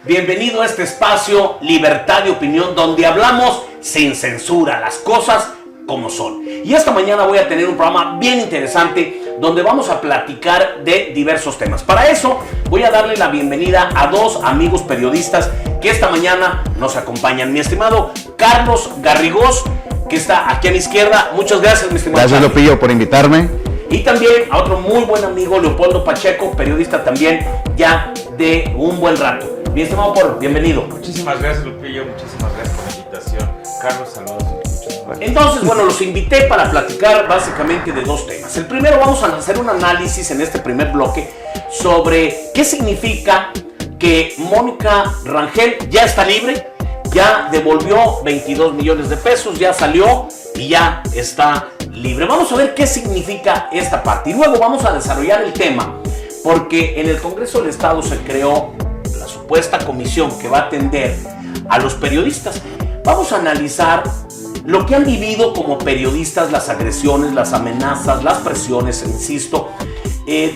Bienvenido a este espacio Libertad de Opinión, donde hablamos sin censura, las cosas como son. Y esta mañana voy a tener un programa bien interesante donde vamos a platicar de diversos temas. Para eso voy a darle la bienvenida a dos amigos periodistas que esta mañana nos acompañan. Mi estimado Carlos Garrigós, que está aquí a mi izquierda. Muchas gracias, mi estimado. Gracias, Lupillo, por invitarme. Y también a otro muy buen amigo, Leopoldo Pacheco, periodista también ya de un buen rato. Mi estimado Polo, bienvenido. Muchísimas gracias, Lupillo, muchísimas gracias por la invitación. Carlos, saludos. Entonces, bueno, los invité para platicar básicamente de dos temas. El primero, vamos a hacer un análisis en este primer bloque sobre qué significa que Mónica Rangel ya está libre, ya devolvió 22 millones de pesos, ya salió y ya está libre. Vamos a ver qué significa esta parte y luego vamos a desarrollar el tema, porque en el Congreso del Estado se creó la supuesta comisión que va a atender a los periodistas. Vamos a analizar lo que han vivido como periodistas, las agresiones, las amenazas, las presiones, insisto,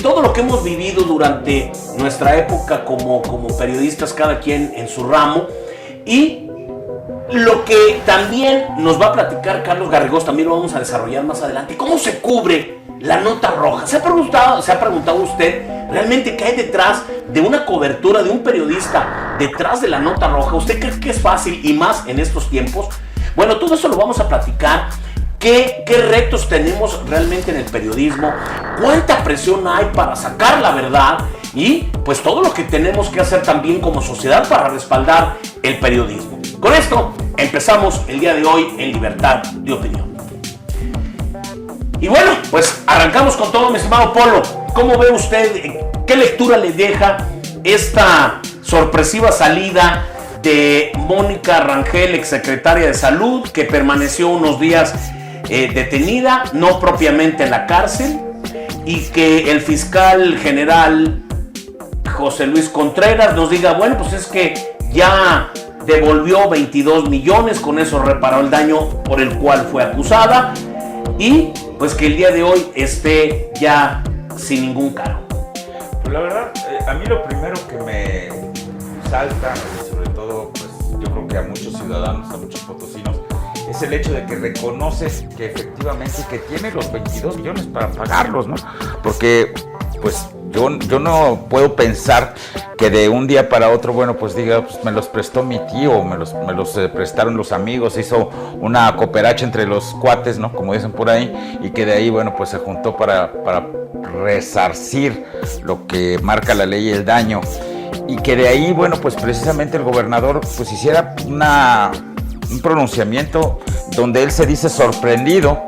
todo lo que hemos vivido durante nuestra época como periodistas, cada quien en su ramo, y lo que también nos va a platicar Carlos Garrigós, también lo vamos a desarrollar más adelante. ¿Cómo se cubre la nota roja? ¿Se ha preguntado usted realmente qué hay detrás de una cobertura de un periodista, detrás de la nota roja? ¿Usted cree que es fácil y más en estos tiempos? Bueno, todo eso lo vamos a platicar. ¿Qué retos tenemos realmente en el periodismo? ¿Cuánta presión hay para sacar la verdad? Y pues todo lo que tenemos que hacer también como sociedad para respaldar el periodismo. Con esto empezamos el día de hoy en Libertad de Opinión. Y bueno, pues arrancamos con todo, mi estimado Polo. ¿Cómo ve usted, qué lectura le deja esta sorpresiva salida de Mónica Rangel, exsecretaria de Salud, que permaneció unos días detenida, no propiamente en la cárcel, y que el fiscal general José Luis Contreras nos diga, bueno, pues es que ya devolvió 22 millones, con eso reparó el daño por el cual fue acusada, y pues que el día de hoy esté ya sin ningún cargo? Pues la verdad, a mí lo primero que me salta, sobre todo, pues yo creo que a muchos ciudadanos, a muchos potosinos, es el hecho de que reconoces que efectivamente que tiene los 22 millones para pagarlos, ¿no? Porque pues yo no puedo pensar que de un día para otro, bueno, pues diga, pues me los prestó mi tío, me los prestaron los amigos, hizo una cooperacha entre los cuates, ¿no? Como dicen por ahí, y que de ahí, bueno, pues se juntó para resarcir lo que marca la ley y el daño. Y que de ahí, bueno, pues precisamente el gobernador pues hiciera un pronunciamiento donde él se dice sorprendido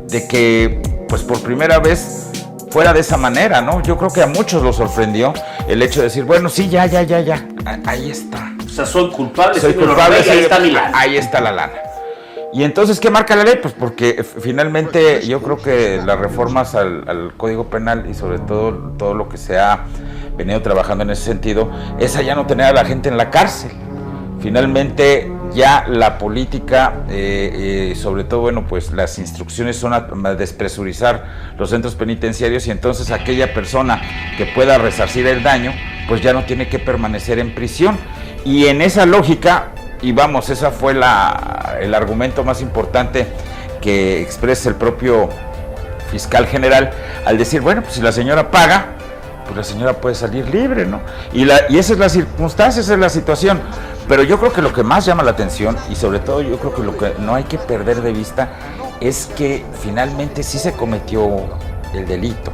de que pues por primera vez fuera de esa manera, ¿no? Yo creo que a muchos lo sorprendió el hecho de decir, bueno, sí, ya, ahí está. O sea, soy culpable, ahí está la lana. Y entonces, ¿qué marca la ley? Pues porque finalmente yo creo que las reformas al Código Penal y sobre todo lo que se ha venido trabajando en ese sentido, es ya no tener a la gente en la cárcel. Finalmente ya la política, sobre todo, bueno, pues las instrucciones son a despresurizar los centros penitenciarios, y entonces aquella persona que pueda resarcir el daño, pues ya no tiene que permanecer en prisión. Y en esa lógica, y vamos, ese fue el argumento más importante que expresa el propio fiscal general, al decir, bueno, pues si la señora paga, pues la señora puede salir libre, ¿no? Y esa es la circunstancia, esa es la situación. Pero yo creo que lo que más llama la atención, y sobre todo yo creo que lo que no hay que perder de vista, es que finalmente sí se cometió el delito.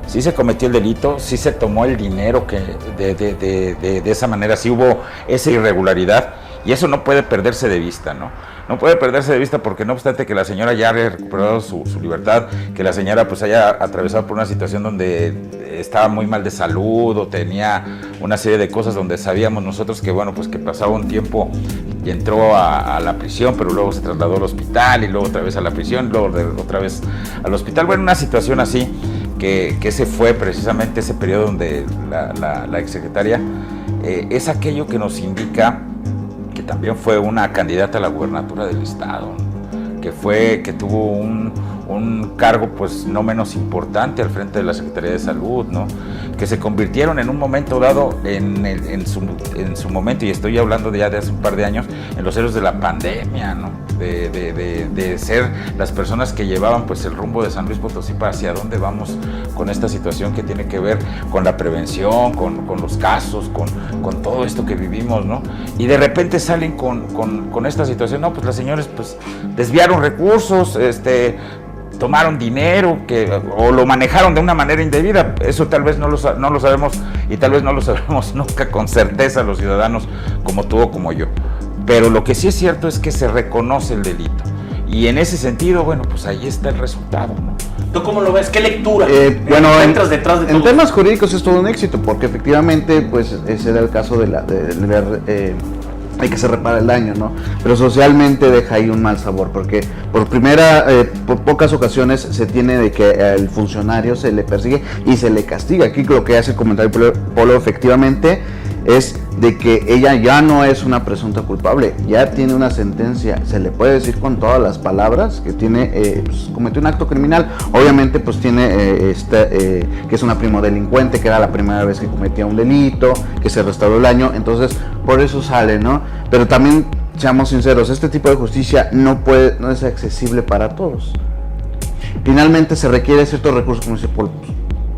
Sí se cometió el delito, sí se tomó el dinero que de esa manera, sí hubo esa irregularidad, y eso no puede perderse de vista, ¿no? No puede perderse de vista porque no obstante que la señora ya haya recuperado su libertad, que la señora pues haya atravesado por una situación donde estaba muy mal de salud o tenía una serie de cosas donde sabíamos nosotros que bueno, pues que pasaba un tiempo y entró a la prisión, pero luego se trasladó al hospital y luego otra vez a la prisión, luego otra vez al hospital. Bueno, una situación así que ese fue precisamente ese periodo donde la exsecretaria es aquello que nos indica que también fue una candidata a la gubernatura del estado, que tuvo un cargo pues no menos importante al frente de la Secretaría de Salud, ¿no? Que se convirtieron en un momento dado en su momento, y estoy hablando ya de hace un par de años, en los héroes de la pandemia, ¿no? De ser las personas que llevaban pues el rumbo de San Luis Potosí para hacia dónde vamos con esta situación que tiene que ver con la prevención, con los casos, con todo esto que vivimos, ¿no? Y de repente salen con esta situación, no, pues las señores pues desviaron recursos, tomaron dinero o lo manejaron de una manera indebida. Eso tal vez no lo sabemos, y tal vez no lo sabremos nunca con certeza los ciudadanos como tú o como yo. Pero lo que sí es cierto es que se reconoce el delito. Y en ese sentido, bueno, pues ahí está el resultado, ¿no? ¿Tú cómo lo ves? ¿Qué lectura bueno, encuentras detrás de todo? En temas jurídicos es todo un éxito, porque efectivamente, pues ese era el caso de hay que se repara el daño, ¿no? Pero socialmente deja ahí un mal sabor, porque por pocas ocasiones se tiene de que al funcionario se le persigue y se le castiga. Aquí lo que hace el comentario Polo efectivamente es de que ella ya no es una presunta culpable, ya tiene una sentencia, se le puede decir con todas las palabras que tiene, pues, cometió un acto criminal. Obviamente pues tiene que es una primodelincuente, que era la primera vez que cometía un delito, que se restauró el daño, entonces por eso sale, ¿no? Pero también seamos sinceros, este tipo de justicia no es accesible para todos. Finalmente se requiere ciertos recursos, como dice Paul,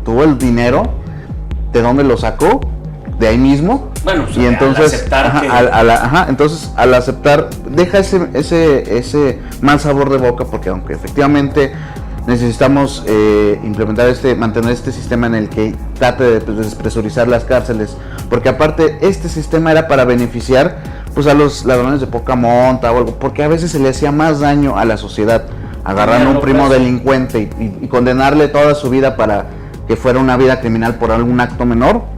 tuvo el dinero, ¿de dónde lo sacó? De ahí mismo. Bueno, y entonces entonces al aceptar deja ese mal sabor de boca, porque aunque efectivamente necesitamos mantener este sistema en el que trate de despresurizar las cárceles, porque aparte este sistema era para beneficiar pues a los ladrones de poca monta o algo, porque a veces se le hacía más daño a la sociedad agarrar a un primo delincuente y condenarle toda su vida para que fuera una vida criminal por algún acto menor.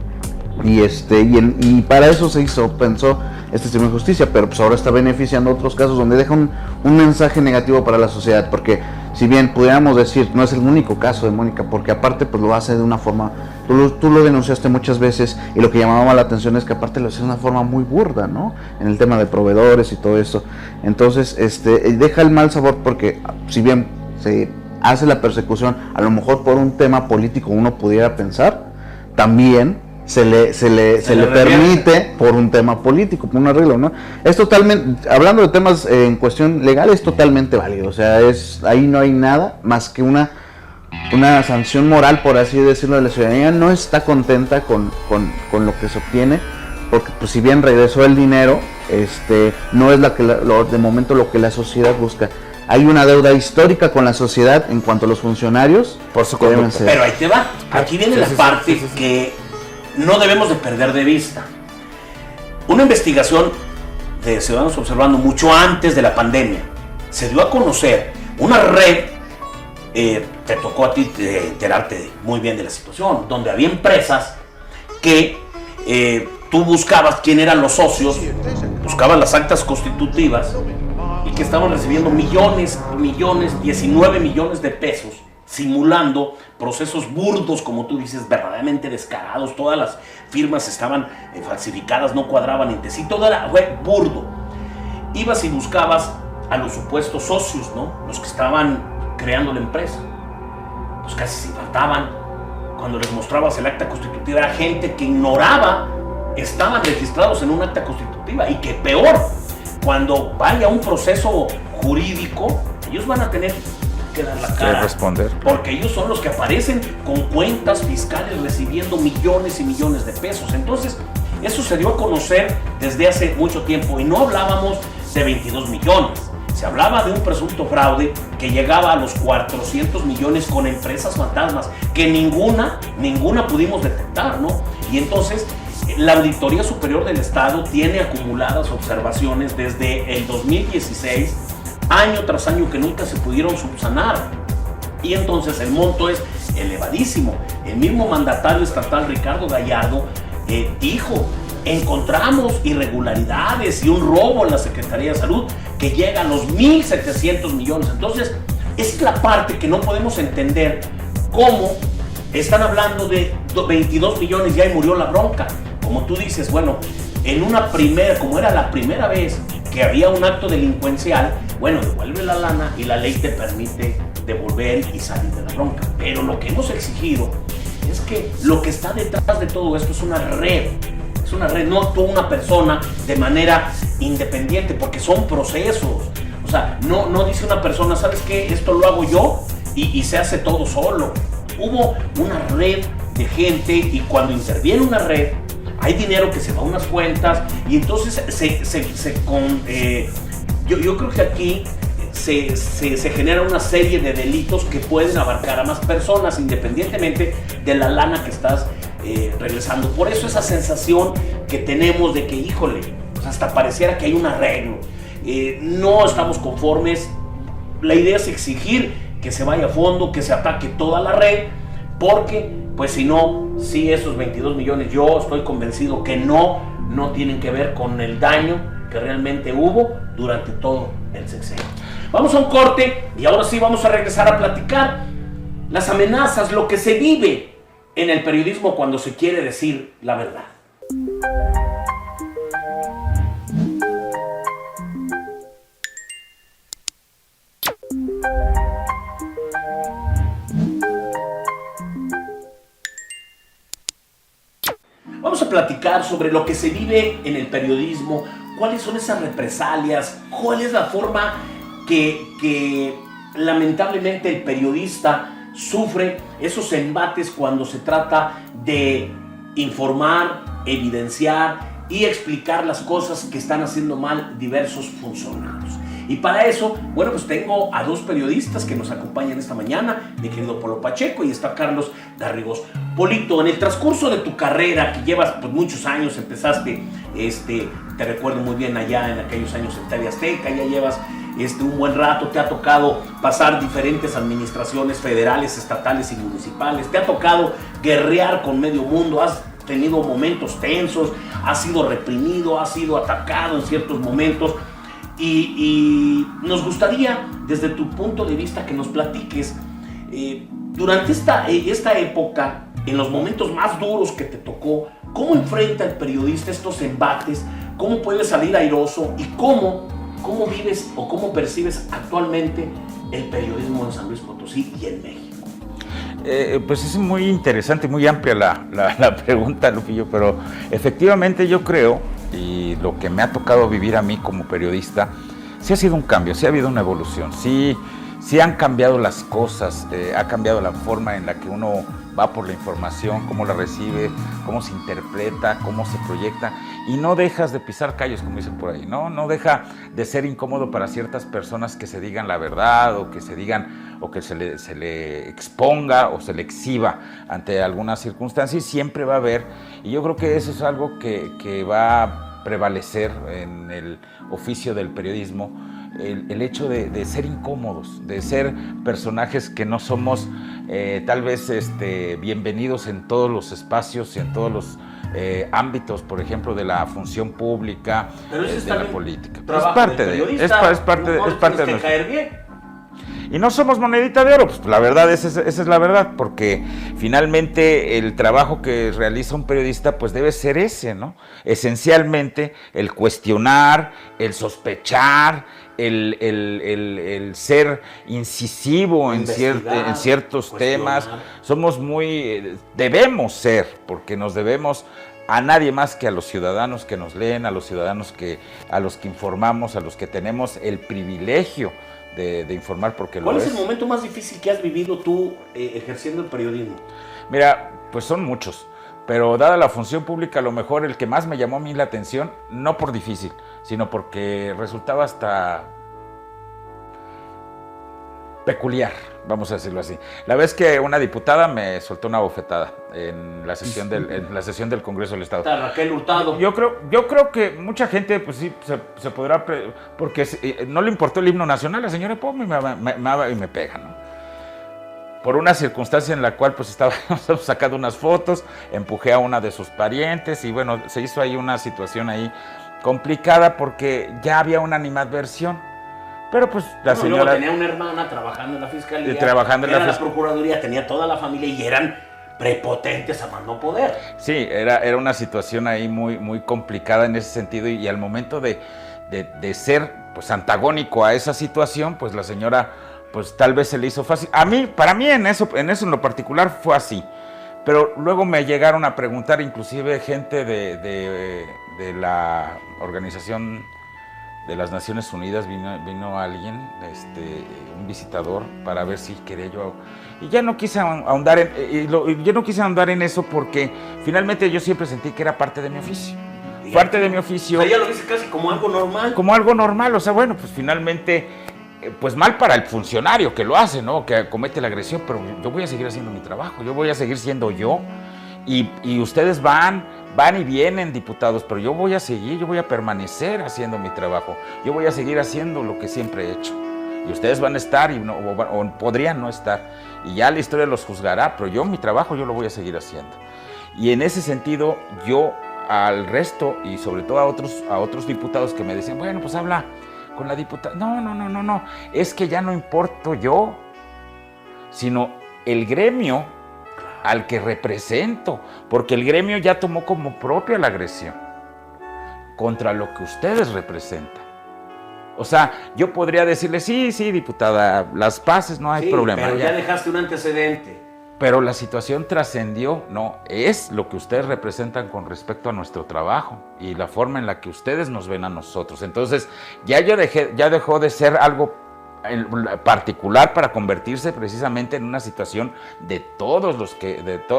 Y para eso pensó este sistema de justicia, pero pues ahora está beneficiando otros casos donde deja un mensaje negativo para la sociedad, porque si bien pudiéramos decir, no es el único caso de Mónica, porque aparte pues lo hace de una forma, tú lo denunciaste muchas veces, y lo que llamaba la atención es que aparte lo hace de una forma muy burda, ¿no? En el tema de proveedores y todo eso. Entonces deja el mal sabor, porque si bien se hace la persecución, a lo mejor por un tema político uno pudiera pensar, también se le permite por un tema político, por un arreglo, ¿no? Es totalmente, hablando de temas en cuestión legal, es totalmente válido, o sea, ahí no hay nada más que una sanción moral, por así decirlo, de la ciudadanía. No está contenta con lo que se obtiene, porque pues si bien regresó el dinero, no es de momento lo que la sociedad busca. Hay una deuda histórica con la sociedad en cuanto a los funcionarios. Por su conducta. Pero ahí te va, aquí viene la parte que no debemos de perder de vista. Una investigación de Ciudadanos Observando mucho antes de la pandemia se dio a conocer una red, te tocó a ti enterarte muy bien de la situación, donde había empresas que tú buscabas quién eran los socios, buscabas las actas constitutivas y que estaban recibiendo millones, 19 millones de pesos, simulando procesos burdos, como tú dices, verdaderamente descarados. Todas las firmas estaban falsificadas, no cuadraban entre sí, todo era burdo. Ibas y buscabas a los supuestos socios, ¿no? Los que estaban creando la empresa. Pues casi se faltaban. Cuando les mostrabas el acta constitutiva, era gente que ignoraba, estaban registrados en un acta constitutiva, y que peor, cuando vaya un proceso jurídico, ellos van a tener que dar la cara, responder, porque ellos son los que aparecen con cuentas fiscales recibiendo millones y millones de pesos. Entonces eso se dio a conocer desde hace mucho tiempo, y no hablábamos de 22 millones, se hablaba de un presunto fraude que llegaba a los 400 millones con empresas fantasmas que ninguna pudimos detectar, ¿no? Y entonces la Auditoría Superior del Estado tiene acumuladas observaciones desde el 2016, año tras año, que nunca se pudieron subsanar. Y entonces el monto es elevadísimo. El mismo mandatario estatal, Ricardo Gallardo, dijo: encontramos irregularidades y un robo en la Secretaría de Salud que llega a los 1,700 millones. Entonces, esa es la parte que no podemos entender, cómo están hablando de 22 millones ya y murió la bronca. Como tú dices, bueno, como era la primera vez que había un acto delincuencial, bueno, devuelve la lana y la ley te permite devolver y salir de la bronca. Pero lo que hemos exigido es que lo que está detrás de todo esto es una red. Es una red, no actúa una persona de manera independiente, porque son procesos. O sea, no dice una persona, ¿sabes qué? Esto lo hago yo y se hace todo solo. Hubo una red de gente y cuando interviene una red, hay dinero que se va a unas cuentas y entonces yo creo que aquí se genera una serie de delitos que pueden abarcar a más personas independientemente de la lana que estás regresando. Por eso esa sensación que tenemos de que, híjole, pues hasta pareciera que hay un arreglo. No estamos conformes. La idea es exigir que se vaya a fondo, que se ataque toda la red, porque pues si no, sí, esos 22 millones yo estoy convencido que no tienen que ver con el daño que realmente hubo durante todo el sexenio. Vamos a un corte y ahora sí vamos a regresar a platicar las amenazas, lo que se vive en el periodismo cuando se quiere decir la verdad. Vamos a platicar sobre lo que se vive en el periodismo, cuáles son esas represalias, cuál es la forma que lamentablemente el periodista sufre esos embates cuando se trata de informar, evidenciar y explicar las cosas que están haciendo mal diversos funcionarios. Y para eso, bueno, pues tengo a dos periodistas que nos acompañan esta mañana, mi querido Polo Pacheco y está Carlos Garrigós. Polito, en el transcurso de tu carrera, que llevas pues muchos años, empezaste, te recuerdo muy bien allá en aquellos años en TV Azteca, ya llevas un buen rato, te ha tocado pasar diferentes administraciones federales, estatales y municipales, te ha tocado guerrear con medio mundo, has tenido momentos tensos, has sido reprimido, has sido atacado en ciertos momentos. Y nos gustaría, desde tu punto de vista, que nos platiques durante esta época, en los momentos más duros que te tocó, cómo enfrenta el periodista estos embates, cómo puede salir airoso y cómo vives o cómo percibes actualmente el periodismo en San Luis Potosí y en México. Pues es muy interesante, muy amplia la pregunta, Lupillo, pero efectivamente yo creo, y lo que me ha tocado vivir a mí como periodista, sí ha sido un cambio, sí ha habido una evolución, sí han cambiado las cosas, ha cambiado la forma en la que uno va por la información, cómo la recibe, cómo se interpreta, cómo se proyecta, y no dejas de pisar callos, como dicen por ahí, no deja de ser incómodo para ciertas personas que se digan la verdad, o que se digan, o que se le exponga o se le exhiba ante alguna circunstancia, y siempre va a haber, y yo creo que eso es algo que va a prevalecer en el oficio del periodismo, el hecho de ser incómodos, de ser personajes que no somos tal vez bienvenidos en todos los espacios y en todos los ámbitos, por ejemplo, de la función pública, de la política. Es parte de nuestro caer bien. Y no somos monedita de oro, pues la verdad, esa es la verdad, porque finalmente el trabajo que realiza un periodista pues debe ser ese, ¿no? Esencialmente el cuestionar, el sospechar, el ser incisivo en ciertos temas. Somos debemos ser, porque nos debemos a nadie más que a los ciudadanos que nos leen, a los ciudadanos a los que informamos, a los que tenemos el privilegio de informar, porque ¿Cuál es el momento más difícil que has vivido tú ejerciendo el periodismo? Mira, pues son muchos, pero dada la función pública, a lo mejor el que más me llamó a mí la atención, no por difícil, sino porque resultaba hasta peculiar, vamos a decirlo así. La vez que una diputada me soltó una bofetada en la sesión del Congreso del Estado. Raquel Hurtado. Yo creo que mucha gente, pues sí, se podrá, porque no le importó el himno nacional, la señora Poma y me pega, ¿no? Por una circunstancia en la cual pues estábamos sacando unas fotos, empujé a una de sus parientes y bueno, se hizo ahí una situación ahí complicada porque ya había una animadversión. Pero pues la señora... Luego tenía una hermana trabajando en la fiscalía, era la procuraduría, tenía toda la familia y eran prepotentes a más no poder. Sí, era una situación ahí muy, muy complicada en ese sentido y al momento de ser pues antagónico a esa situación, pues la señora pues tal vez se le hizo fácil. Para mí en eso en lo particular fue así. Pero luego me llegaron a preguntar, inclusive gente de la Organización de las Naciones Unidas, vino alguien, un visitador, para ver si quería yo. Y ya no quise ahondar en eso porque finalmente yo siempre sentí que era parte de mi oficio. Parte de mi oficio. O sea, ya lo dice casi como algo normal. Como algo normal, o sea, bueno, pues finalmente, pues mal para el funcionario que lo hace, ¿no? Que comete la agresión, pero yo voy a seguir haciendo mi trabajo, yo voy a seguir siendo yo. Y ustedes van y vienen, diputados, pero yo voy a seguir, yo voy a permanecer haciendo mi trabajo. Yo voy a seguir haciendo lo que siempre he hecho. Y ustedes van a estar o podrían no estar. Y ya la historia los juzgará, pero yo mi trabajo yo lo voy a seguir haciendo. Y en ese sentido, yo al resto y sobre todo a otros diputados que me decían, bueno, pues habla con la diputada. No, es que ya no importo yo, sino el gremio al que represento, porque el gremio ya tomó como propia la agresión contra lo que ustedes representan. O sea, yo podría decirle, sí, diputada, las paces, no hay problema. Pero ya dejaste un antecedente. Pero la situación trascendió, no, es lo que ustedes representan con respecto a nuestro trabajo y la forma en la que ustedes nos ven a nosotros. Entonces, ya dejó de ser algo particular para convertirse precisamente en una situación de todo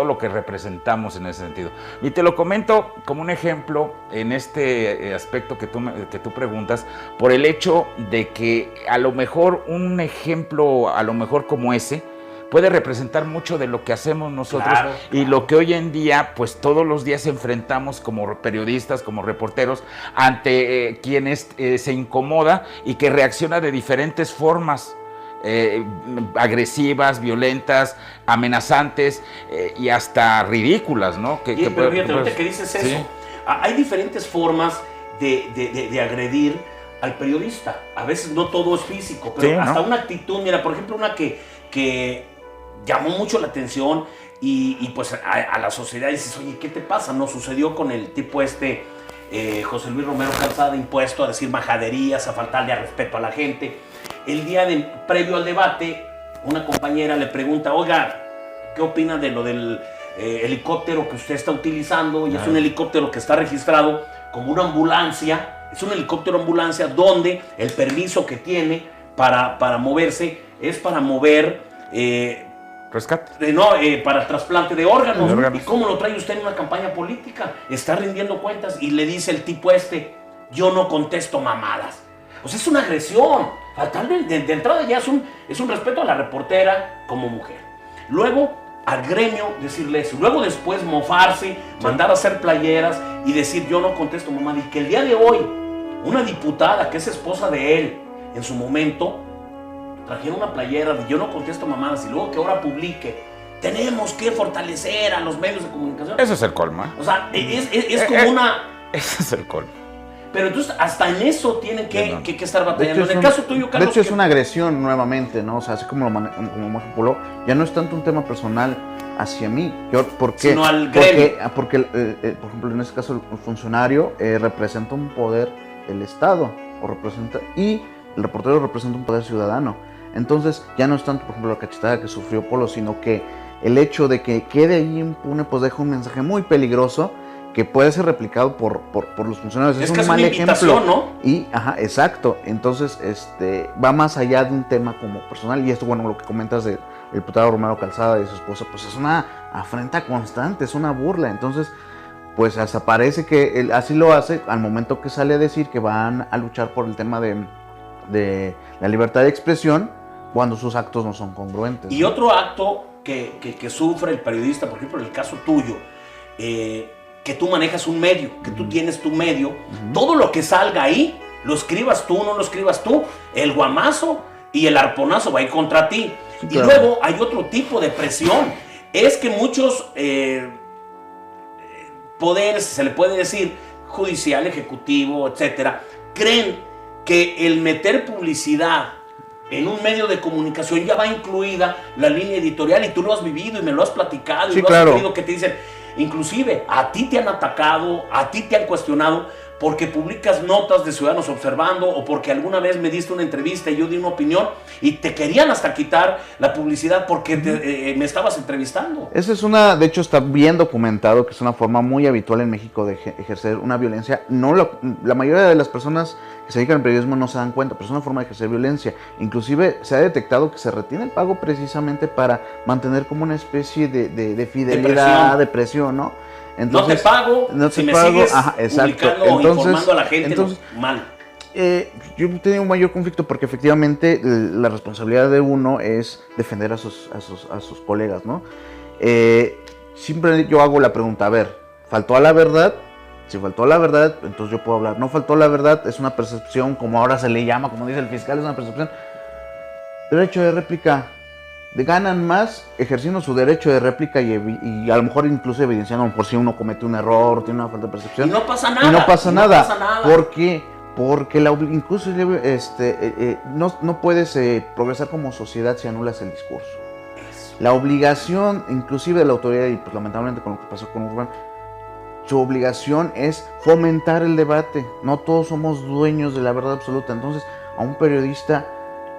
lo que representamos en ese sentido. Y te lo comento como un ejemplo en este aspecto que tú preguntas, por el hecho de que a lo mejor un ejemplo, a lo mejor como ese, puede representar mucho de lo que hacemos nosotros, claro. Y lo que hoy en día, pues todos los días enfrentamos como periodistas, como reporteros, ante quienes se incomoda y que reacciona de diferentes formas, agresivas, violentas, amenazantes y hasta ridículas, ¿no? Pero fíjate, ahorita que dices eso, ¿sí? Hay diferentes formas de agredir al periodista. A veces no todo es físico, pero sí, hasta una actitud, mira, por ejemplo, una que llamó mucho la atención y pues a la sociedad dices, oye, ¿qué te pasa? No sucedió con el tipo José Luis Romero Calzada, impuesto a decir majaderías, a faltarle al respeto a la gente. El día previo al debate, una compañera le pregunta, oiga, ¿qué opina de lo del helicóptero que usted está utilizando? Y es un helicóptero que está registrado como una ambulancia, es un helicóptero ambulancia donde el permiso que tiene para moverse es para mover rescate. Para trasplante de órganos. ¿Y cómo lo trae usted en una campaña política? Está rindiendo cuentas y le dice el tipo yo no contesto mamadas. O sea, es una agresión. Tal vez de entrada ya es un respeto a la reportera como mujer. Luego, al gremio decirle eso. Luego después mofarse, mandar a hacer playeras y decir yo no contesto mamadas. Y que el día de hoy, una diputada que es esposa de él, en su momento, trajeron una playera de yo no contesto mamadas y luego que ahora publique tenemos que fortalecer a los medios de comunicación. Eso es el colmo. O sea, es como una... Ese es el colmo. Pero entonces hasta en eso tienen que estar batallando. En el caso tuyo, Carlos... De hecho es una agresión nuevamente, ¿no? O sea, así como manipuló, ya no es tanto un tema personal hacia mí. ¿Por qué? Sino al gremio. Porque por ejemplo, en este caso el funcionario representa un poder del Estado, y el reportero representa un poder ciudadano. Entonces ya no es tanto, por ejemplo, la cachetada que sufrió Polo, sino que el hecho de que quede ahí impune, pues deja un mensaje muy peligroso que puede ser replicado por los funcionarios. Es un mal ejemplo, ¿no? Y, exacto. Entonces, va más allá de un tema como personal. Y esto, bueno, lo que comentas del diputado Romero Calzada y su esposa, pues es una afrenta constante, es una burla. Entonces, pues hasta parece que él así lo hace al momento que sale a decir que van a luchar por el tema de la libertad de expresión, cuando sus actos no son congruentes. Y ¿no? otro acto que sufre el periodista, por ejemplo, en el caso tuyo, que tú manejas un medio, que tú tienes tu medio, todo lo que salga ahí, lo escribas tú, no lo escribas tú, el guamazo y el arponazo va a ir contra ti. Sí, claro. Y luego hay otro tipo de presión, es que muchos poderes, se le puede decir, judicial, ejecutivo, etcétera, creen que el meter publicidad en un medio de comunicación ya va incluida la línea editorial, y tú lo has vivido y me lo has platicado, sí, y lo claro. has vivido, que te dicen, inclusive a ti te han atacado, a ti te han cuestionado porque publicas notas de Ciudadanos Observando o porque alguna vez me diste una entrevista y yo di una opinión y te querían hasta quitar la publicidad porque me estabas entrevistando. Esa es una, de hecho está bien documentado que es una forma muy habitual en México de ejercer una violencia. No la mayoría de las personas que se dedican al periodismo no se dan cuenta, pero es una forma de ejercer violencia. Inclusive se ha detectado que se retiene el pago precisamente para mantener como una especie de fidelidad, de presión, ¿no? Entonces, no te pago, sigues publicando o informando a la gente, mal. Yo tenía un mayor conflicto porque efectivamente la responsabilidad de uno es defender a sus colegas, ¿no? Siempre yo hago la pregunta, a ver, ¿faltó a la verdad? Si faltó a la verdad, entonces yo puedo hablar. No faltó a la verdad, es una percepción, como ahora se le llama, como dice el fiscal, es una percepción. Derecho de réplica. Ganan más ejerciendo su derecho de réplica y a lo mejor incluso evidenciando por si uno comete un error, tiene una falta de percepción. Y no pasa nada. Y no pasa nada. ¿Por qué? Porque incluso no puedes progresar como sociedad si anulas el discurso. La obligación, inclusive de la autoridad, y pues lamentablemente con lo que pasó con Urbán, su obligación es fomentar el debate. No todos somos dueños de la verdad absoluta. Entonces, a un periodista,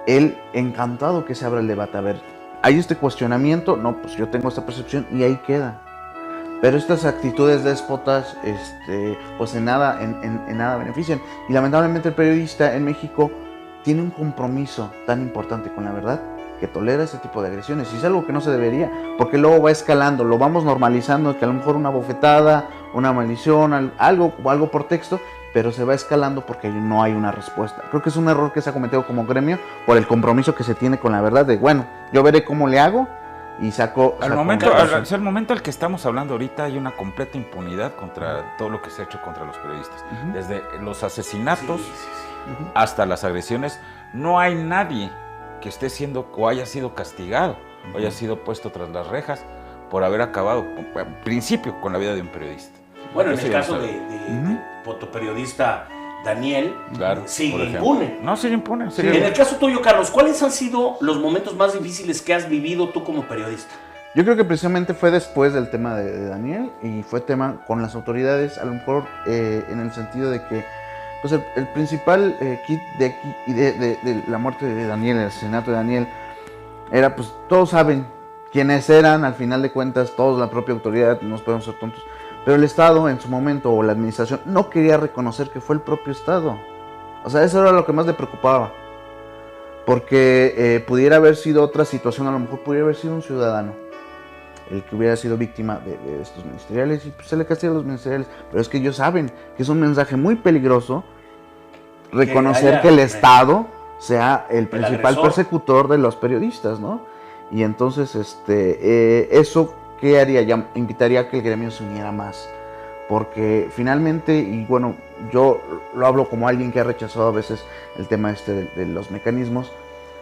él encantado que se abra el debate. A ver, hay este cuestionamiento, no, pues yo tengo esta percepción y ahí queda. Pero estas actitudes déspotas, pues en nada benefician. Y lamentablemente el periodista en México tiene un compromiso tan importante con la verdad que tolera ese tipo de agresiones. Y es algo que no se debería, porque luego va escalando, lo vamos normalizando, que a lo mejor una bofetada, una maldición, algo por texto, pero se va escalando porque no hay una respuesta. Creo que es un error que se ha cometido como gremio por el compromiso que se tiene con la verdad de, bueno, yo veré cómo le hago y saco... Al momento al que estamos hablando ahorita hay una completa impunidad contra todo lo que se ha hecho contra los periodistas. Desde los asesinatos hasta las agresiones, no hay nadie que esté siendo o haya sido castigado o haya sido puesto tras las rejas por haber acabado, en principio, con la vida de un periodista. Bueno, en el caso de fotoperiodista Daniel, claro, sigue impune. No, sigue impune. En el caso tuyo, Carlos, ¿cuáles han sido los momentos más difíciles que has vivido tú como periodista? Yo creo que precisamente fue después del tema de Daniel y fue tema con las autoridades, a lo mejor en el sentido de que pues el principal kit de aquí y de la muerte de Daniel, el asesinato de Daniel, era pues todos saben quiénes eran, al final de cuentas, todos, la propia autoridad, no nos podemos ser tontos. Pero el Estado en su momento, o la administración, no quería reconocer que fue el propio Estado. O sea, eso era lo que más le preocupaba. Porque pudiera haber sido otra situación, a lo mejor pudiera haber sido un ciudadano el que hubiera sido víctima de estos ministeriales, y pues se le castiga a los ministeriales. Pero es que ellos saben que es un mensaje muy peligroso reconocer que el Estado sea el principal persecutor de los periodistas, ¿no? Y entonces, eso... ¿qué haría? Ya invitaría a que el gremio se uniera más, porque finalmente, y bueno, yo lo hablo como alguien que ha rechazado a veces el tema de los mecanismos,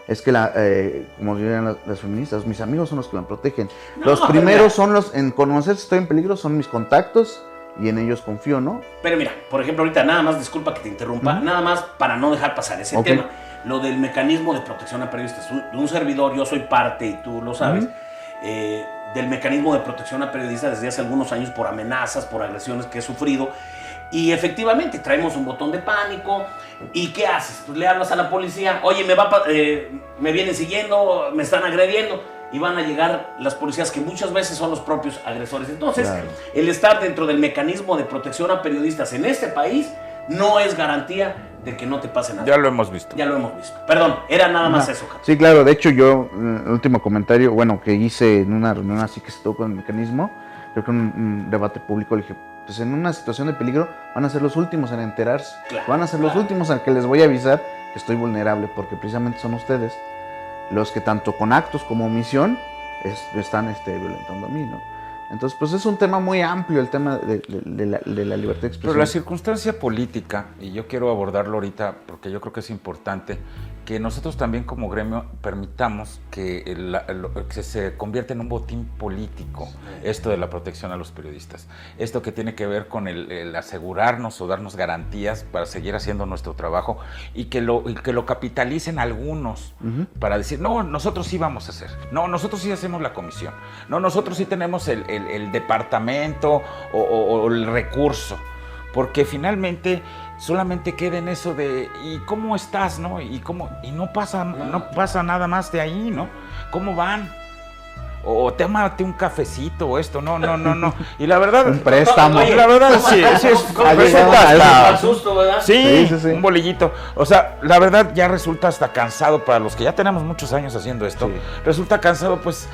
es que como dirían las feministas, mis amigos son los que me protegen. Los primeros son en conocer si estoy en peligro, son mis contactos, y en ellos confío, ¿no? Pero mira, por ejemplo, ahorita nada más, disculpa que te interrumpa, nada más para no dejar pasar ese tema, lo del mecanismo de protección a periodistas. De un servidor, yo soy parte y tú lo sabes, del mecanismo de protección a periodistas desde hace algunos años por amenazas, por agresiones que he sufrido. Y efectivamente traemos un botón de pánico. ¿Y qué haces? Pues le hablas a la policía, oye, me vienen siguiendo, me están agrediendo. Y van a llegar las policías, que muchas veces son los propios agresores. Entonces, claro, el estar dentro del mecanismo de protección a periodistas en este país no es garantía de que no te pase nada. Ya lo hemos visto. Ya lo hemos visto. Perdón, era nada más eso, Carlos. Sí, claro. De hecho, yo, el último comentario, que hice en una reunión así que se tocó con el mecanismo, creo que en un debate público, le dije, pues en una situación de peligro van a ser los últimos en enterarse. Claro, van a ser los últimos al que les voy a avisar que estoy vulnerable, porque precisamente son ustedes los que tanto con actos como omisión están violentando a mí, ¿no? Entonces, pues es un tema muy amplio, el tema de la libertad de expresión. Pero la circunstancia política, y yo quiero abordarlo ahorita porque yo creo que es importante, que nosotros también como gremio permitamos que se convierta en un botín político, esto de la protección a los periodistas. Esto que tiene que ver con el asegurarnos o darnos garantías para seguir haciendo nuestro trabajo, y que lo capitalicen algunos para decir, no, nosotros sí vamos a hacer, no, nosotros sí hacemos la comisión, no, nosotros sí tenemos el departamento o el recurso. porque finalmente solamente queda en eso de ¿y cómo estás, no? Y no pasa nada más de ahí, ¿no? ¿Cómo van? O tómate un cafecito o esto, no. Y la verdad, un préstamo. Oye, la verdad sí es susto, ¿verdad? Sí, un bolillito. O sea, la verdad ya resulta hasta cansado para los que ya tenemos muchos años haciendo esto. Sí. Resulta cansado, pues,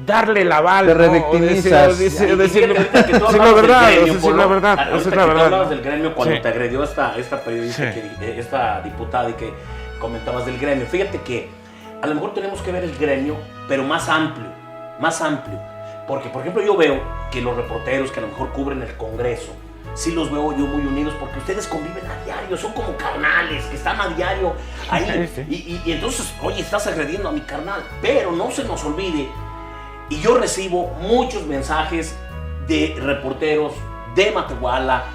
darle el aval. Te revictimizas. Decir la verdad. Decir la verdad. Ahorita que tú hablabas del gremio cuando te agredió esta periodista, esta diputada, y que comentabas del gremio. Fíjate que a lo mejor tenemos que ver el gremio, pero más amplio. Porque, por ejemplo, yo veo que los reporteros que a lo mejor cubren el Congreso, sí los veo yo muy unidos, porque ustedes conviven a diario, son como carnales que están a diario ahí. Sí. Y entonces, oye, estás agrediendo a mi carnal. Pero no se nos olvide, y yo recibo muchos mensajes de reporteros de Matehuala,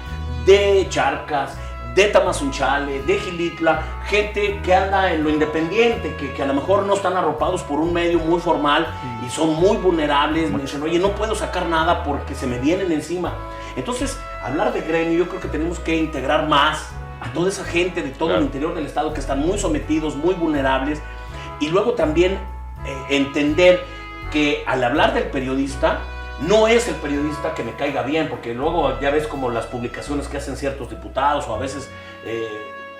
de Charcas, de Tamazunchale, de Gilitla, gente que anda en lo independiente, que a lo mejor no están arropados por un medio muy formal y son muy vulnerables. Me dicen, oye, no puedo sacar nada porque se me vienen encima. Entonces, hablar de gremio, yo creo que tenemos que integrar más a toda esa gente de todo el interior del estado que están muy sometidos, muy vulnerables, y luego también entender que al hablar del periodista, no es el periodista que me caiga bien, porque luego ya ves como las publicaciones que hacen ciertos diputados, o a veces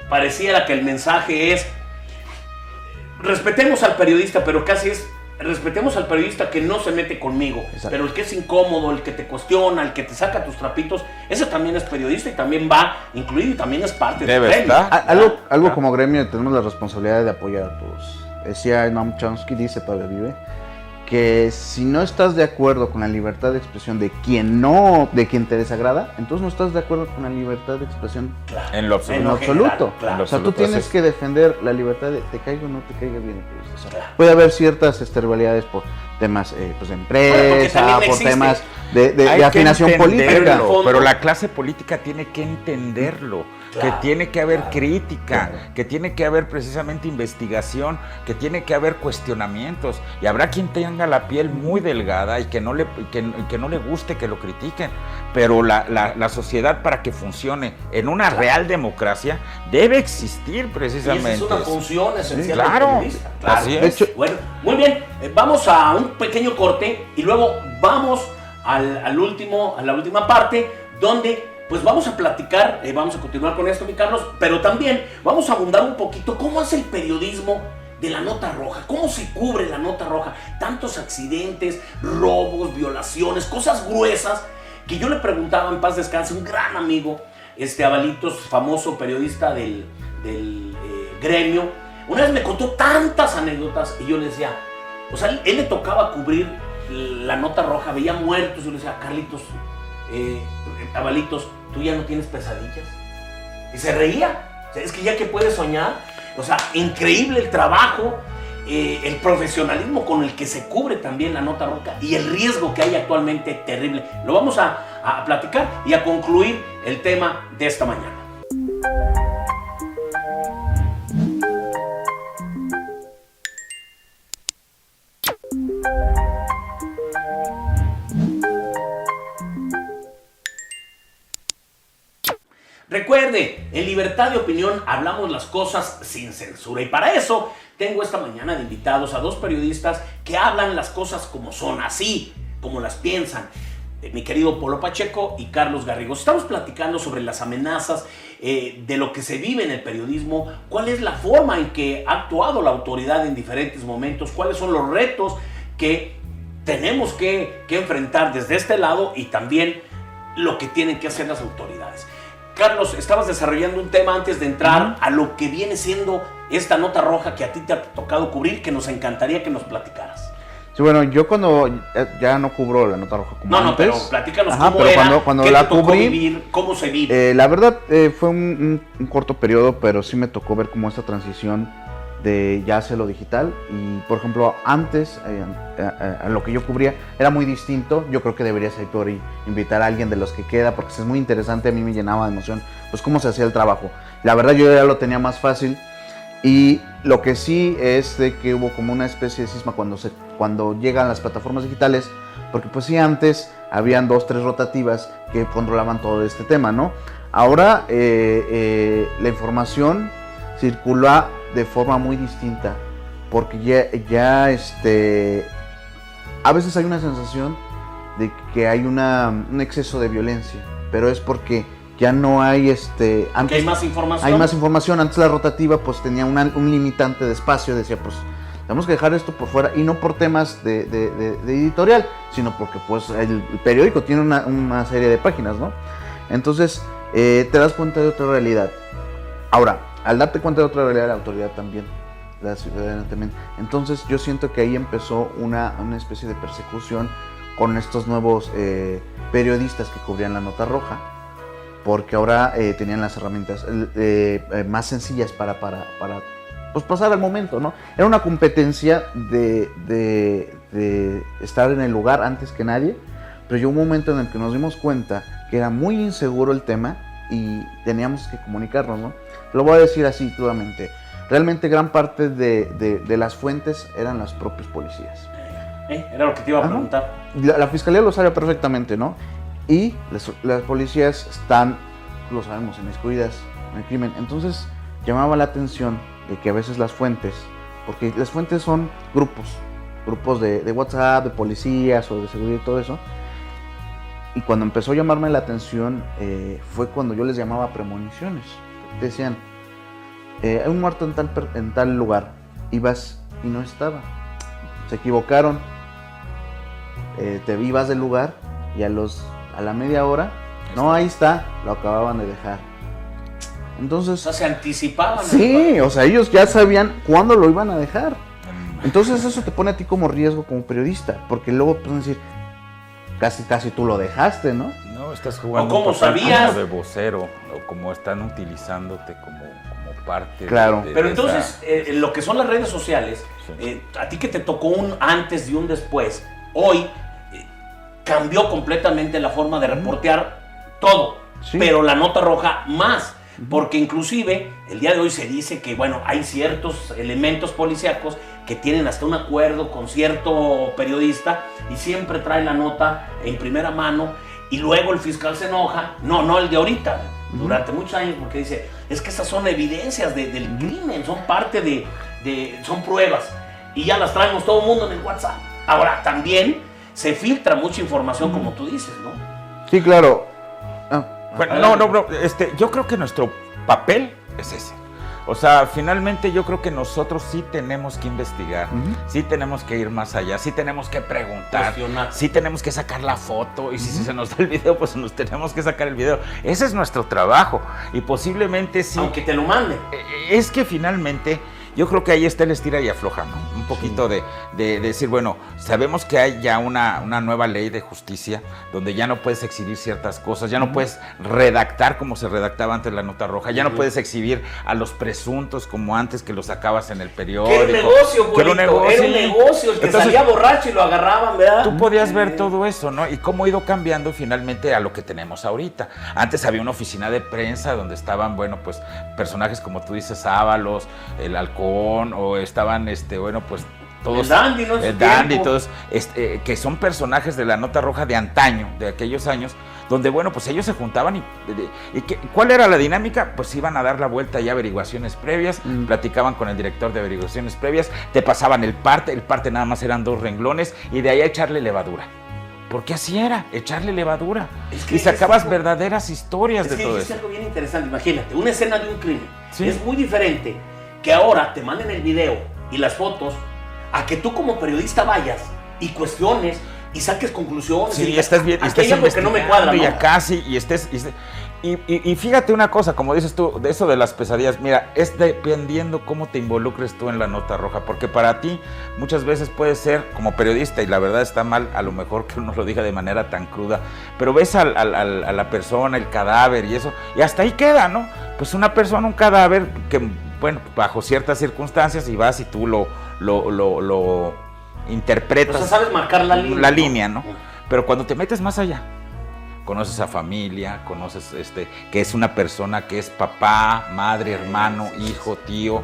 pareciera que el mensaje es respetemos al periodista, pero casi es respetemos al periodista que no se mete conmigo. Exacto. Pero el que es incómodo, el que te cuestiona, el que te saca tus trapitos, ese también es periodista y también va incluido y también es parte del gremio. Algo como gremio tenemos la responsabilidad de apoyar a todos. Decía Noam Chomsky, dice, todavía vive, que si no estás de acuerdo con la libertad de expresión de quien te desagrada, entonces no estás de acuerdo con la libertad de expresión en lo absoluto. General, claro. O sea, tú tienes que defender la libertad de te caiga o no te caiga bien. O sea, puede haber ciertas rivalidades por temas pues, de empresa, por temas de afinación política. Pero la clase política tiene que entenderlo. Que tiene que haber crítica, que tiene que haber precisamente investigación, que tiene que haber cuestionamientos, y habrá quien tenga la piel muy delgada y que no le guste que lo critiquen, pero la sociedad, para que funcione en una real democracia, debe existir precisamente. Y esa es una función esencial del periodista. Claro. Así es. De hecho, bueno, muy bien, vamos a un pequeño corte y luego vamos a la última parte, donde pues vamos a platicar, vamos a continuar con esto, mi Carlos, pero también vamos a abundar un poquito cómo hace el periodismo de la nota roja, cómo se cubre la nota roja, tantos accidentes, robos, violaciones, cosas gruesas, que yo le preguntaba, en paz descanse, un gran amigo, Abalitos, famoso periodista del gremio, una vez me contó tantas anécdotas y yo le decía, o sea, él le tocaba cubrir la nota roja, veía muertos, yo le decía, Carlitos, Abalitos, ¿tú ya no tienes pesadillas? Y se reía. O sea, es que ya que puedes soñar, o sea, increíble el trabajo, el profesionalismo con el que se cubre también la nota roja y el riesgo que hay actualmente, terrible. Lo vamos a platicar y a concluir el tema de esta mañana. Recuerde, en Libertad de Opinión hablamos las cosas sin censura, y para eso tengo esta mañana de invitados a dos periodistas que hablan las cosas como son, así como las piensan. Mi querido Polo Pacheco y Carlos Garrigos. Estamos platicando sobre las amenazas, de lo que se vive en el periodismo, cuál es la forma en que ha actuado la autoridad en diferentes momentos, cuáles son los retos que tenemos que enfrentar desde este lado y también lo que tienen que hacer las autoridades. Carlos, estabas desarrollando un tema antes de entrar a lo que viene siendo esta nota roja que a ti te ha tocado cubrir, que nos encantaría que nos platicaras. Sí, bueno, yo cuando ya no cubro la nota roja como antes. No, pero platícanos cómo era, cuando qué la te tocó cubrí, vivir, cómo se vive. La verdad fue un corto periodo, pero sí me tocó ver como esta transición de ya hacia lo digital. Y por ejemplo, antes a lo que yo cubría era muy distinto. Yo creo que deberías por invitar a alguien de los que queda, porque es muy interesante. A mí me llenaba de emoción pues cómo se hacía el trabajo. La verdad yo ya lo tenía más fácil, y lo que sí es de que hubo como una especie de cisma cuando llegan las plataformas digitales, porque pues sí, antes habían 2, 3 rotativas que controlaban todo este tema, ¿no? Ahora la información circula de forma muy distinta, porque ya a veces hay una sensación de que hay un exceso de violencia, pero es porque ya no hay antes hay más información. Hay más información. Antes la rotativa pues tenía un limitante de espacio, decía pues tenemos que dejar esto por fuera, y no por temas de editorial, sino porque pues el periódico tiene una serie de páginas, ¿no? Entonces te das cuenta de otra realidad. Ahora, al darte cuenta de otra realidad, la autoridad también, la ciudadanía también. Entonces yo siento que ahí empezó una especie de persecución con estos nuevos periodistas que cubrían la nota roja, porque ahora tenían las herramientas más sencillas para pues pasar al momento, ¿no? Era una competencia de estar en el lugar antes que nadie, pero llegó un momento en el que nos dimos cuenta que era muy inseguro el tema y teníamos que comunicarnos, ¿no? Lo voy a decir así crudamente. Realmente gran parte de las fuentes eran los propios policías. Era lo que te iba a preguntar. La fiscalía lo sabe perfectamente, ¿no? Y las policías están, lo sabemos, inmiscuidas en el crimen. Entonces llamaba la atención de que a veces las fuentes, porque las fuentes son grupos de WhatsApp, de policías o de seguridad y todo eso. Y cuando empezó a llamarme la atención fue cuando yo les llamaba premoniciones. Decían, hay un muerto en tal lugar. Ibas y no estaba. Se equivocaron. Te ibas del lugar y a la media hora, no, ahí está, lo acababan de dejar. Entonces, o sea, se anticipaban. Sí, o sea, ellos ya sabían cuándo lo iban a dejar. Entonces eso te pone a ti como riesgo como periodista, porque luego pueden decir, casi tú lo dejaste, ¿no? No, estás jugando como sabías de vocero, o como están utilizándote como parte. Claro. Pero entonces, lo que son las redes sociales, sí. A ti que te tocó un antes y un después, hoy cambió completamente la forma de reportear todo, sí. Pero la nota roja más, porque inclusive el día de hoy se dice que, bueno, hay ciertos elementos policíacos que tienen hasta un acuerdo con cierto periodista y siempre trae la nota en primera mano, y luego el fiscal se enoja, no el de ahorita, durante muchos años, porque dice, es que esas son evidencias del crimen, son parte son pruebas, y ya las traemos todo el mundo en el WhatsApp. Ahora, también se filtra mucha información, como tú dices, ¿no? Sí, claro. Bueno, no, yo creo que nuestro papel es ese. O sea, finalmente yo creo que nosotros sí tenemos que investigar, sí tenemos que ir más allá, sí tenemos que preguntar, sí tenemos que sacar la foto, y si se nos da el video, pues nos tenemos que sacar el video. Ese es nuestro trabajo, y posiblemente sí. Aunque te lo manden. Es que finalmente yo creo que ahí está el estira y afloja, ¿no? Un poquito de decir, bueno, sabemos que hay ya una nueva ley de justicia donde ya no puedes exhibir ciertas cosas, ya no puedes redactar como se redactaba antes la nota roja, ya no puedes exhibir a los presuntos como antes, que los sacabas en el periódico. Era un negocio, era un negocio, el que entonces, salía borracho y lo agarraban, ¿verdad? Tú podías ver todo eso, ¿no? Y cómo ha ido cambiando finalmente a lo que tenemos ahorita. Antes había una oficina de prensa donde estaban, bueno, pues personajes como tú dices, Ábalos, el Halcón, o estaban, bueno, pues todos, el Dandy, ¿no? El Dandy, todos, que son personajes de la nota roja de antaño, de aquellos años, donde, bueno, pues ellos se juntaban ¿cuál era la dinámica? Pues iban a dar la vuelta y averiguaciones previas, platicaban con el director de averiguaciones previas, te pasaban el parte nada más eran 2 renglones, y de ahí a echarle levadura. Porque así era, echarle levadura. Y sacabas verdaderas historias de todo eso. Es algo bien interesante, imagínate, una escena de un crimen. Sí. Es muy diferente que ahora te manden el video y las fotos a que tú como periodista vayas y cuestiones y saques conclusiones. Sí, y estás bien, estás porque no me cuadra, ¿no? Y acá sí, y fíjate una cosa, como dices tú, de eso de las pesadillas, mira, es dependiendo cómo te involucres tú en la nota roja, porque para ti muchas veces puede ser como periodista, y la verdad está mal a lo mejor que uno lo diga de manera tan cruda, pero ves a la persona, el cadáver y eso, y hasta ahí queda, ¿no? Pues una persona, un cadáver que, bueno, bajo ciertas circunstancias, y vas y tú lo interpretas. O sea, sabes marcar la línea, ¿no? Pero cuando te metes más allá, conoces a familia, conoces que es una persona que es papá, madre, hermano, hijo, tío,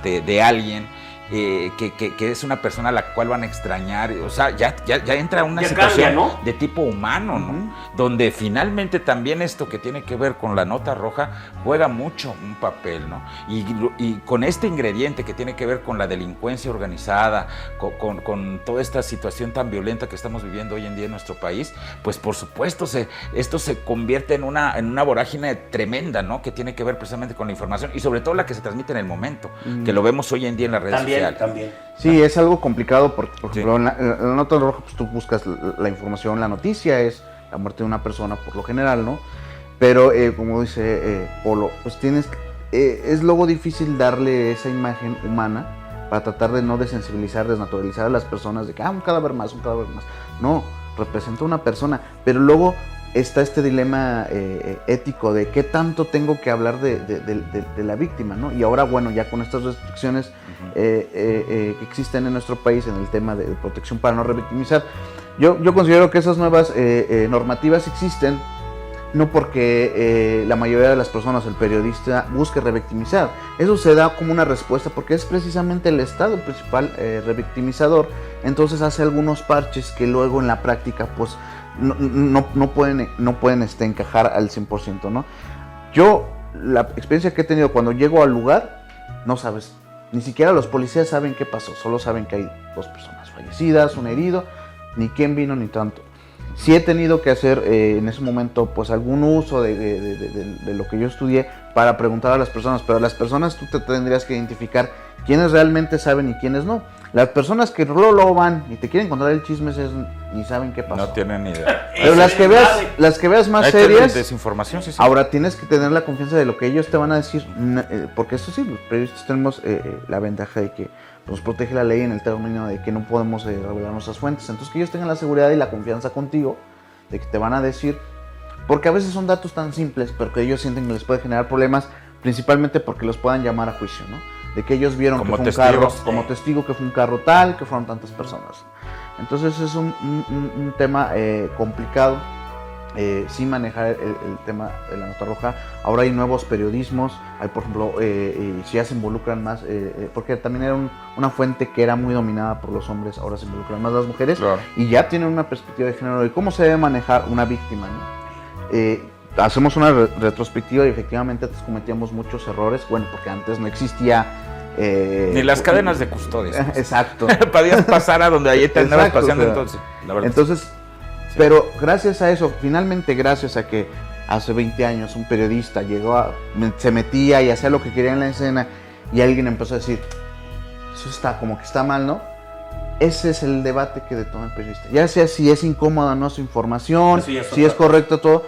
de alguien, que es una persona a la cual van a extrañar, o sea, ya entra una ya situación cambia, ¿no? de tipo humano, ¿no? Donde finalmente también esto que tiene que ver con la nota roja juega mucho un papel, ¿no? Y con este ingrediente que tiene que ver con la delincuencia organizada, con toda esta situación tan violenta que estamos viviendo hoy en día en nuestro país, pues por supuesto esto se convierte en una vorágine tremenda, ¿no? Que tiene que ver precisamente con la información y sobre todo la que se transmite en el momento, que lo vemos hoy en día en las redes sociales. También. Sí, es algo complicado porque, por ejemplo, en la nota roja, pues tú buscas la información, la noticia es la muerte de una persona por lo general, ¿no? Pero, como dice Polo, pues es luego difícil darle esa imagen humana para tratar de no desensibilizar, desnaturalizar a las personas de que, un cadáver más. No, representa una persona, pero luego está este dilema ético de qué tanto tengo que hablar de la víctima, ¿no? Y ahora, bueno, ya con estas restricciones que existen en nuestro país en el tema de protección para no revictimizar, yo considero que esas nuevas normativas existen no porque la mayoría de las personas, el periodista, busque revictimizar. Eso se da como una respuesta porque es precisamente el Estado el principal revictimizador. Entonces hace algunos parches que luego en la práctica pues no pueden encajar al 100%, ¿no? Yo, la experiencia que he tenido cuando llego al lugar, no sabes, ni siquiera los policías saben qué pasó, solo saben que hay 2 personas fallecidas, un herido, ni quién vino ni tanto. Sí he tenido que hacer en ese momento pues algún uso de lo que yo estudié para preguntar a las personas, pero las personas tú te tendrías que identificar quiénes realmente saben y quiénes no. Las personas que luego van y te quieren contar el chisme ni saben qué pasó. No tienen ni idea. Pero las que veas más serias, desinformación, sí. Ahora tienes que tener la confianza de lo que ellos te van a decir, porque eso sí, los periodistas tenemos la ventaja de que nos protege la ley en el término de que no podemos revelar nuestras fuentes. Entonces que ellos tengan la seguridad y la confianza contigo de que te van a decir, porque a veces son datos tan simples, pero que ellos sienten que les puede generar problemas, principalmente porque los puedan llamar a juicio, ¿no? De que ellos vieron como que fue un carro, como testigo que fue un carro tal, que fueron tantas personas. Entonces es un tema complicado, sin manejar el tema de la nota roja. Ahora hay nuevos periodismos, hay por ejemplo, si ya se involucran más, porque también era una fuente que era muy dominada por los hombres, ahora se involucran más las mujeres, claro. Y ya tienen una perspectiva de género de cómo se debe manejar una víctima, ¿no? Hacemos una retrospectiva y efectivamente antes cometíamos muchos errores, bueno, porque antes no existía ni las cadenas de custodia. Exacto. Podías pasar a donde ahí te andabas paseando, o sea, entonces, la verdad. Entonces, sí. Pero gracias a eso, finalmente gracias a que hace 20 años un periodista se metía y hacía lo que quería en la escena y alguien empezó a decir, eso está como que está mal, ¿no? Ese es el debate que detona el periodista. Ya sea si es incómoda o no su información, si es correcto todo,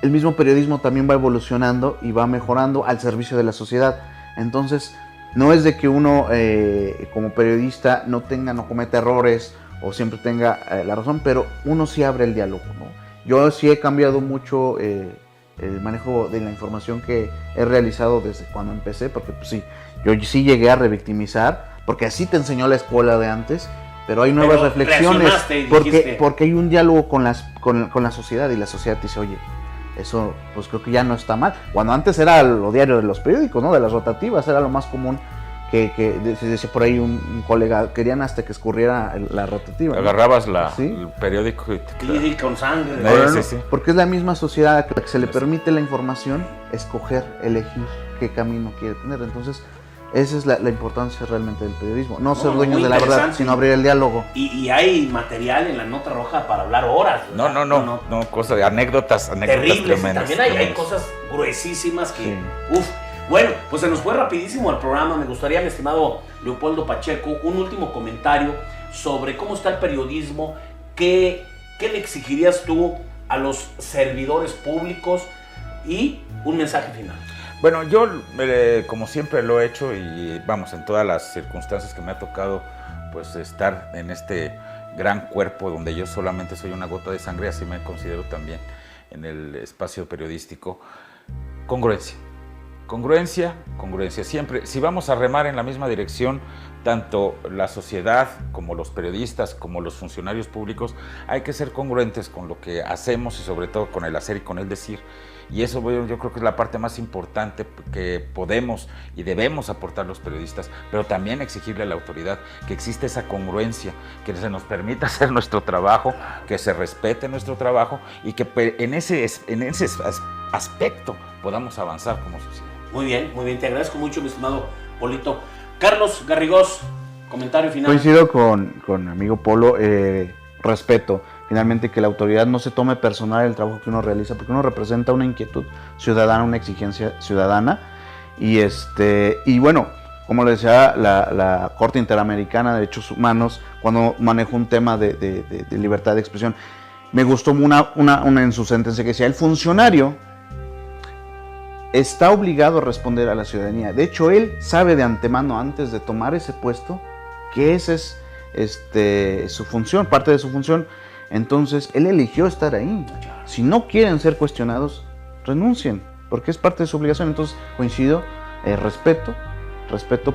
el mismo periodismo también va evolucionando y va mejorando al servicio de la sociedad. Entonces, no es de que uno como periodista no cometa errores o siempre tenga la razón, pero uno sí abre el diálogo, ¿no? Yo sí he cambiado mucho el manejo de la información que he realizado desde cuando empecé, porque pues sí, yo sí llegué a revictimizar, porque así te enseñó la escuela de antes, pero hay nuevas reflexiones, porque hay un diálogo con la sociedad y la sociedad te dice, oye, eso pues creo que ya no está mal. Cuando antes era lo diario de los periódicos, ¿no? De las rotativas, era lo más común que decía por ahí un colega, querían hasta que escurriera la rotativa, ¿no? Agarrabas ¿Sí? el periódico y con sangre. Sí. Porque es la misma sociedad a la que se le permite la información escoger, elegir qué camino quiere tener. Entonces, esa es la importancia realmente del periodismo. No ser dueños de la verdad, sino abrir el diálogo. Y hay material en la nota roja para hablar horas. No, cosa de anécdotas terribles. Tremendas. También hay cosas gruesísimas que, Bueno, pues se nos fue rapidísimo el programa. Me gustaría, mi estimado Leopoldo Pacheco, un último comentario sobre cómo está el periodismo. ¿Qué le exigirías tú a los servidores públicos? Y un mensaje final. Bueno, yo como siempre lo he hecho y vamos, en todas las circunstancias que me ha tocado pues estar en este gran cuerpo donde yo solamente soy una gota de sangre, así me considero también en el espacio periodístico, congruencia Congruencia, congruencia siempre. Si vamos a remar en la misma dirección, tanto la sociedad como los periodistas, como los funcionarios públicos, hay que ser congruentes con lo que hacemos y sobre todo con el hacer y con el decir. Y eso yo creo que es la parte más importante que podemos y debemos aportar los periodistas, pero también exigirle a la autoridad que existe esa congruencia, que se nos permita hacer nuestro trabajo, que se respete nuestro trabajo y que en ese aspecto podamos avanzar como sociedad. Muy bien, te agradezco mucho, mi estimado Polito. Carlos Garrigós, comentario final. Coincido con amigo Polo, respeto. Finalmente, que la autoridad no se tome personal el trabajo que uno realiza, porque uno representa una inquietud ciudadana, una exigencia ciudadana. Y bueno, como le decía la Corte Interamericana de Derechos Humanos, cuando manejó un tema de libertad de expresión, me gustó una en su sentencia que decía: el funcionario está obligado a responder a la ciudadanía. De hecho, él sabe de antemano, antes de tomar ese puesto, que esa es su función, parte de su función. Entonces, él eligió estar ahí. Si no quieren ser cuestionados, renuncien, porque es parte de su obligación. Entonces, coincido, respeto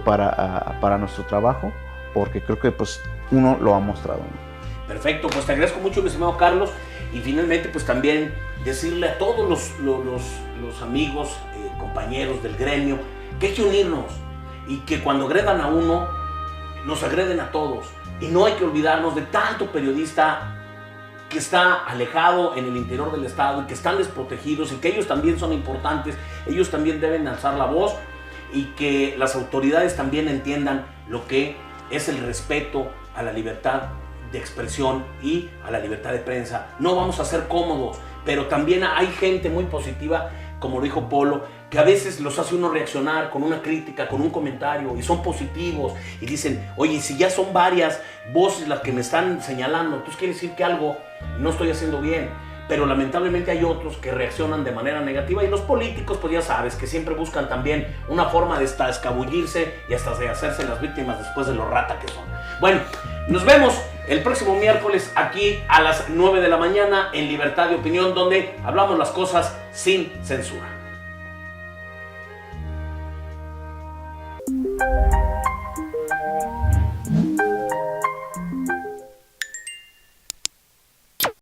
para nuestro trabajo, porque creo que pues uno lo ha mostrado, ¿no? Perfecto, pues te agradezco mucho, mi estimado Carlos, y finalmente pues también decirle a todos los amigos, compañeros del gremio, que hay que unirnos y que cuando agredan a uno, nos agreden a todos. Y no hay que olvidarnos de tanto periodista que está alejado en el interior del estado y que están desprotegidos y que ellos también son importantes, ellos también deben alzar la voz y que las autoridades también entiendan lo que es el respeto a la libertad de expresión y a la libertad de prensa. No vamos a ser cómodos, pero también hay gente muy positiva, como dijo Polo, que a veces los hace uno reaccionar con una crítica, con un comentario, y son positivos y dicen: oye, si ya son varias voces las que me están señalando, entonces quiere decir que algo no estoy haciendo bien. Pero lamentablemente hay otros que reaccionan de manera negativa, y los políticos, pues ya sabes, que siempre buscan también una forma de escabullirse y hasta de hacerse las víctimas después de lo rata que son. Bueno, nos vemos el próximo miércoles aquí a las 9 de la mañana en Libertad de Opinión, donde hablamos las cosas sin censura.